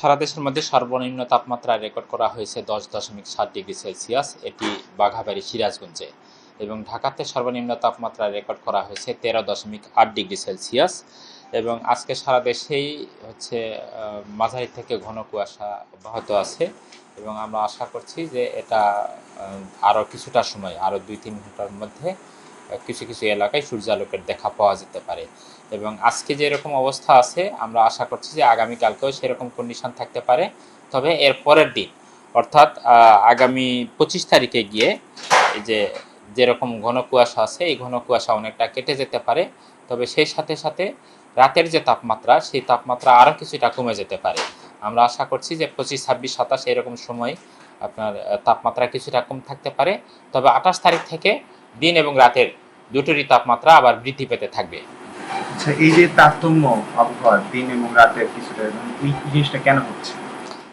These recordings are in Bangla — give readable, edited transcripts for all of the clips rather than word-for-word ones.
সারা দেশের মধ্যে সর্বনিম্ন তাপমাত্রা রেকর্ড করা হয়েছে 10.7 ডিগ্রি সেলসিয়াস, এটি বাঘাবাড়ি সিরাজগঞ্জে। এবং ঢাকাতে সর্বনিম্ন তাপমাত্রা রেকর্ড করা হয়েছে 13.8 ডিগ্রি সেলসিয়াস। এবং আজকে সারা দেশেই হচ্ছে মাঝারি থেকে ঘন কুয়াশা অব্যাহত আছে এবং আমরা আশা করছি যে এটা আরও কিছুটা সময়, আরও 2-3 ঘন্টার মধ্যে কিছু কিছু এলাকায় সূর্যালোকের দেখা পাওয়া যেতে পারে। এবং আজকে যেরকম অবস্থা আছে আমরা আশা করছি যে আগামীকালকেও সেরকম কন্ডিশন থাকতে পারে। তবে এর পরের দিন অর্থাৎ আগামী 25 তারিখে গিয়ে এই যে যেরকম ঘন কুয়াশা আছে এই ঘন কুয়াশা অনেকটা কেটে যেতে পারে। তবে সেই সাথে সাথে রাতের যে তাপমাত্রা সেই তাপমাত্রা আরও কিছুটা কমে যেতে পারে। আমরা আশা করছি যে 25, 26, 27 এরকম সময় আপনার তাপমাত্রা কিছুটা কম থাকতে পারে। তবে 28 তারিখ থেকে দিন এবং রাতের দুটোরই তাপমাত্রা আবার বৃদ্ধি পেতে থাকবে। আচ্ছা, এই যে তারতম্য আবহাওয়া দিন এবং রাতের কিছুটা, এই জিনিসটা কেন হচ্ছে?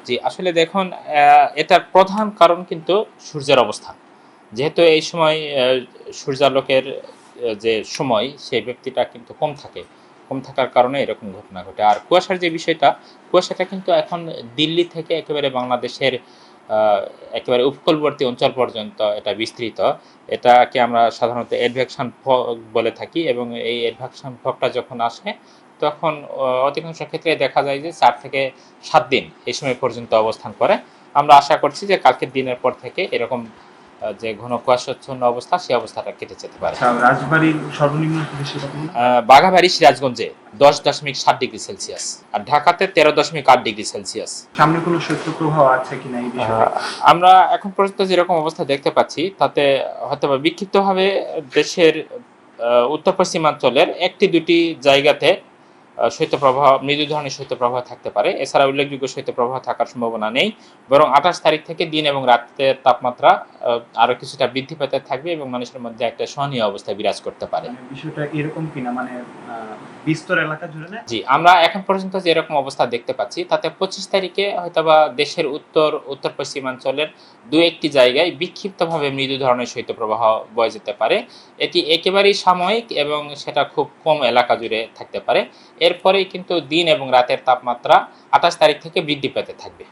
জি, আসলে দেখুন, এটার প্রধান কারণ কিন্তু সূর্যের অবস্থান। যেহেতু এই সময় সূর্যালোকের যে সময় সেই ব্যক্তিটা কিন্তু কম থাকার কারণে এরকম ঘটনা ঘটে। আর কুয়াশার যে বিষয়টা, কুয়াশাটা কিন্তু এখন দিল্লি থেকে একেবারে বাংলাদেশের একেবারে উপকূলবর্তী অঞ্চল পর্যন্ত এটা বিস্তৃত। এটাকে আমরা সাধারণত অ্যাডভেকশন ফগ বলে থাকি এবং এই অ্যাডভেকশন ফগটা যখন আসে তখন অধিকাংশ ক্ষেত্রে দেখা যায় যে 4 থেকে 7 দিন এই সময় পর্যন্ত অবস্থান করে। আমরা আশা করছি যে কালকের দিনের পর থেকে এরকম যে ঘন কুয়াশাচ্ছন্ন অবস্থা সেই অবস্থাটা কেটে যেতে পারে। রাজবাড়ির সর্বনিম্ন বাঘাবাড়ি সিরাজগঞ্জে 10.7 ডিগ্রি সেলসিয়াস আর ঢাকাতে 13.8 ডিগ্রি সেলসিয়াস। সামনে কোনো শৈত্যপ্রবাহ আছে কিনা এই বিষয়ে? আমরা এখন পর্যন্ত যেরকম অবস্থা দেখতে পাচ্ছি তাতে হয়তো বিক্ষিপ্তভাবে দেশের উত্তর পশ্চিমাঞ্চলের 1-2টি জায়গাতে শৈত্যপ্রবাহ, মৃদু ধরনের শৈত্যপ্রবাহ থাকতে পারে। এছাড়া উল্লেখযোগ্য শৈত্যপ্রবাহ থাকার সম্ভাবনা নেই, বরং 28 তারিখ থেকে দিন এবং রাতের তাপমাত্রা আরও কিছুটা বৃদ্ধি পেতে থাকবে এবং মানুষের মধ্যে একটা সহনীয় অবস্থা বিরাজ করতে পারে। বিষয়টা এরকম কিনা, মানে বিস্তর এলাকা জুড়ে না? জি, আমরা এখন পর্যন্ত যেরকম অবস্থা দেখতে পাচ্ছি তাতে 25 তারিখে হয়তোবা দেশের উত্তর পশ্চিমাঞ্চলের 2-1টি জায়গায় বিক্ষিপ্তভাবে মৃদু ধরনের শৈত্যপ্রবাহ বয়ে যেতে পারে। এটি একেবারেই সাময়িক এবং সেটা খুব কম এলাকা জুড়ে থাকতে পারে। এরপরেই কিন্তু দিন এবং রাতের তাপমাত্রা 28 তারিখ থেকে বৃদ্ধি পেতে থাকবে।